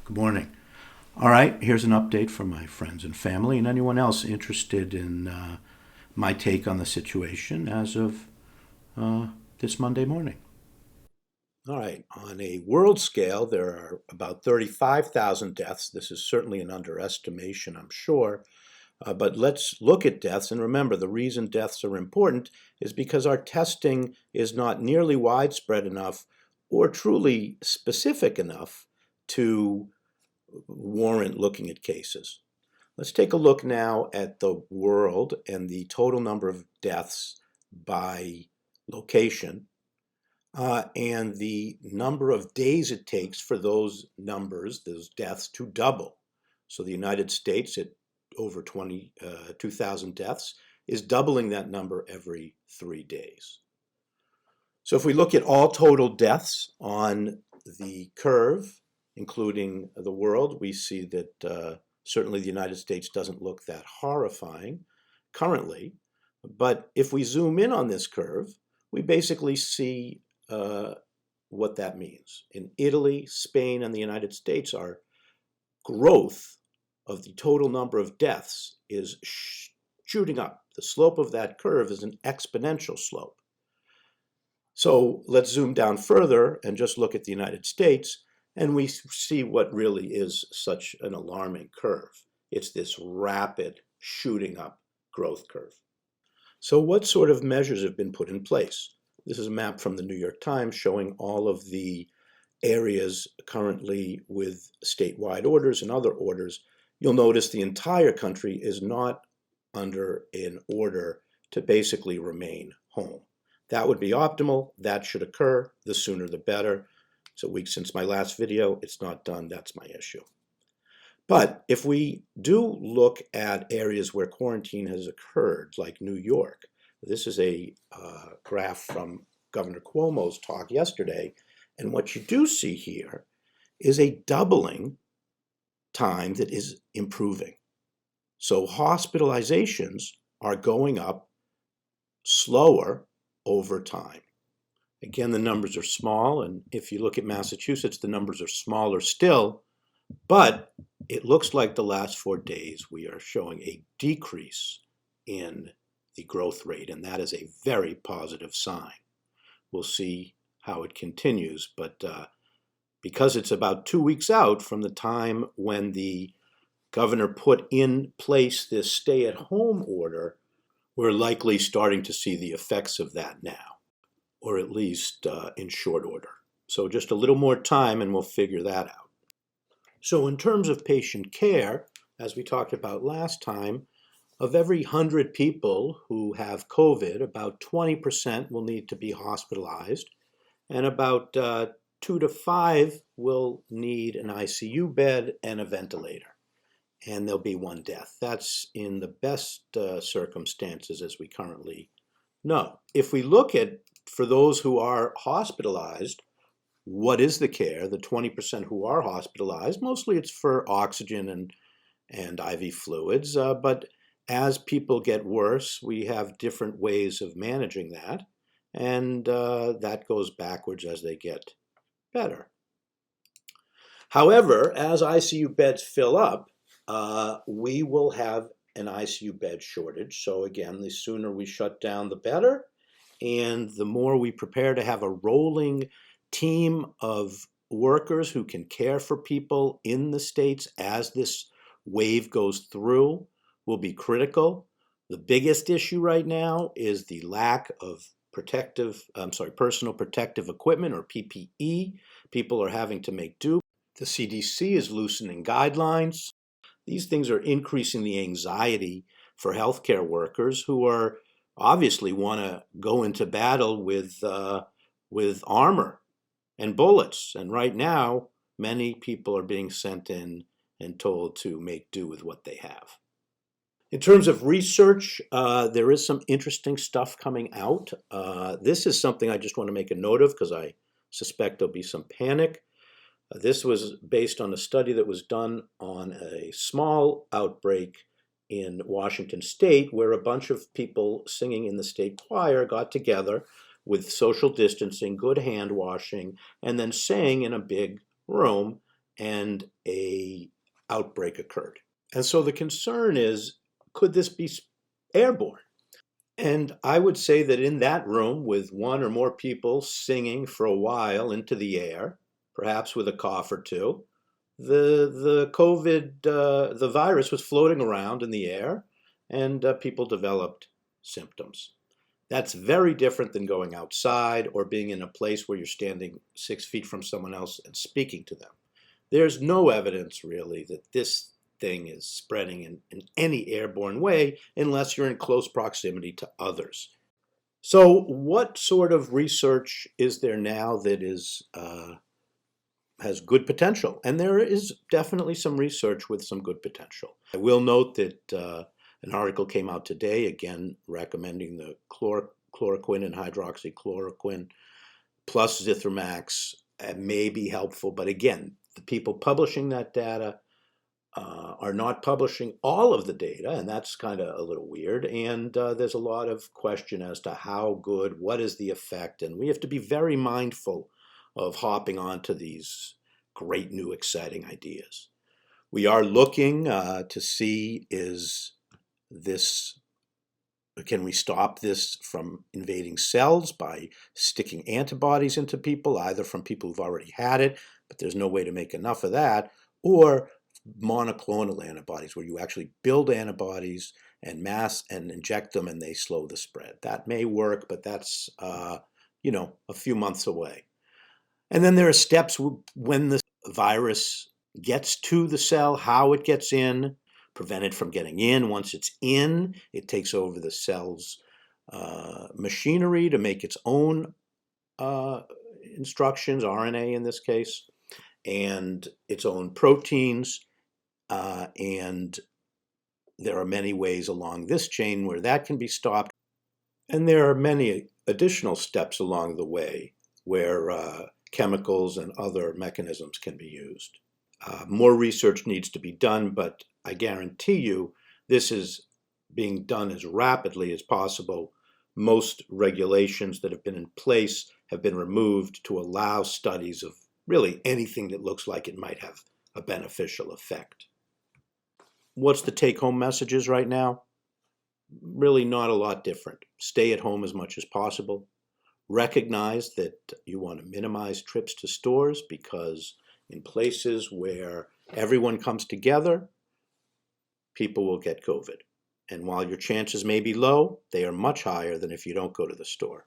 Good morning. All right, here's an update from my friends and family and anyone else interested in my take on the situation as of this Monday morning. All right, on a world scale, there are about 35,000 deaths. This is certainly an underestimation, I'm sure. But let's look at deaths and remember the reason deaths are important is because our testing is not nearly widespread enough or truly specific enough to warrant looking at cases. Let's take a look now at the world and the total number of deaths by location and the number of days it takes for those deaths, to double. So the United States at over 2,000 deaths is doubling that number every 3 days. So if we look at all total deaths on the curve, including the world, we see that certainly the United States doesn't look that horrifying currently. But if we zoom in on this curve, we basically see what that means. In Italy, Spain, and the United States, our growth of the total number of deaths is shooting up. The slope of that curve is an exponential slope. So let's zoom down further and just look at the United States, and we see what really is such an alarming curve. It's this rapid shooting up growth curve. So what sort of measures have been put in place? This is a map from the New York Times showing all of the areas currently with statewide orders and other orders. You'll notice the entire country is not under an order to basically remain home. That would be optimal. That should occur. The sooner the better. It's a week since my last video. It's not done. That's my issue. But if we do look at areas where quarantine has occurred, like New York, this is a graph from Governor Cuomo's talk yesterday, and what you do see here is a doubling time that is improving. So hospitalizations are going up slower over time. Again, the numbers are small, and if you look at Massachusetts, the numbers are smaller still, but it looks like the last 4 days we are showing a decrease in the growth rate, and that is a very positive sign. We'll see how it continues, but because it's about 2 weeks out from the time when the governor put in place this stay-at-home order, we're likely starting to see the effects of that now, or at least in short order. So just a little more time and we'll figure that out. So in terms of patient care, as we talked about last time, of every 100 people who have COVID, about 20% will need to be hospitalized, and about 2 to 5 will need an ICU bed and a ventilator. And there'll be 1 death. That's in the best circumstances as we currently know. If we look at, for those who are hospitalized, what is the care? The 20% who are hospitalized, mostly it's for oxygen and IV fluids, but as people get worse, we have different ways of managing that, and that goes backwards as they get better. However, as ICU beds fill up, we will have an ICU bed shortage. So again, the sooner we shut down, the better. And the more we prepare to have a rolling team of workers who can care for people in the states as this wave goes through will be critical. The biggest issue right now is the lack of personal protective equipment, or PPE. People are having to make do. The CDC is loosening guidelines. These things are increasing the anxiety for healthcare workers who are obviously want to go into battle with armor and bullets. And right now, many people are being sent in and told to make do with what they have. In terms of research, there is some interesting stuff coming out. This is something I just want to make a note of because I suspect there'll be some panic. This was based on a study that was done on a small outbreak in Washington State, where a bunch of people singing in the state choir got together with social distancing, good hand washing, and then sang in a big room and a outbreak occurred. And so the concern is, could this be airborne? And I would say that in that room, with one or more people singing for a while into the air, perhaps with a cough or two, the COVID, the virus was floating around in the air, and people developed symptoms. That's very different than going outside or being in a place where you're standing 6 feet from someone else and speaking to them. There's no evidence really that this thing is spreading in any airborne way unless you're in close proximity to others. So what sort of research is there now that has good potential? And there is definitely some research with some good potential. I will note that an article came out today, again, recommending the chloroquine and hydroxychloroquine plus Zithromax may be helpful. But again, the people publishing that data are not publishing all of the data, and that's kind of a little weird. And there's a lot of question as to how good, what is the effect, and we have to be very mindful of hopping onto these great new exciting ideas. We are looking to see, can we stop this from invading cells by sticking antibodies into people, either from people who've already had it, but there's no way to make enough of that, or monoclonal antibodies, where you actually build antibodies and mass and inject them and they slow the spread. That may work, but that's a few months away. And then there are steps when the virus gets to the cell, how it gets in, prevent it from getting in. Once it's in, it takes over the cell's machinery to make its own instructions, RNA in this case, and its own proteins. And there are many ways along this chain where that can be stopped. And there are many additional steps along the way where chemicals and other mechanisms can be used. More research needs to be done, but I guarantee you this is being done as rapidly as possible. Most regulations that have been in place have been removed to allow studies of really anything that looks like it might have a beneficial effect. What's the take-home messages right now? Really not a lot different. Stay at home as much as possible. Recognize that you want to minimize trips to stores, because in places where everyone comes together, people will get COVID. And while your chances may be low, they are much higher than if you don't go to the store.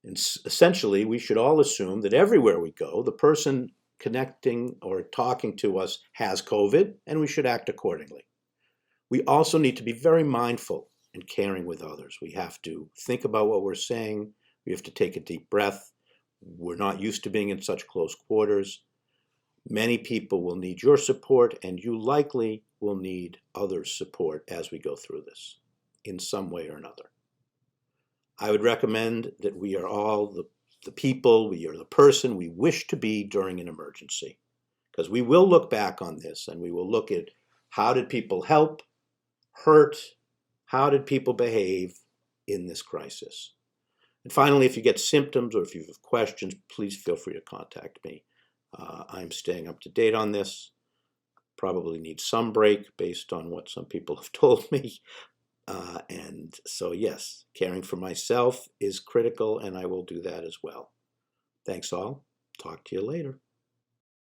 And essentially, we should all assume that everywhere we go, the person connecting or talking to us has COVID, and we should act accordingly. We also need to be very mindful in caring with others. We have to think about what we're saying. We have to take a deep breath. We're not used to being in such close quarters. Many people will need your support, and you likely will need others' support as we go through this in some way or another. I would recommend that we are all the people, we are the person we wish to be during an emergency, because we will look back on this and we will look at how did people help, hurt, how did people behave in this crisis. And finally, if you get symptoms or if you have questions, please feel free to contact me. I'm staying up to date on this. Probably need some break based on what some people have told me. And so, yes, caring for myself is critical, and I will do that as well. Thanks all. Talk to you later.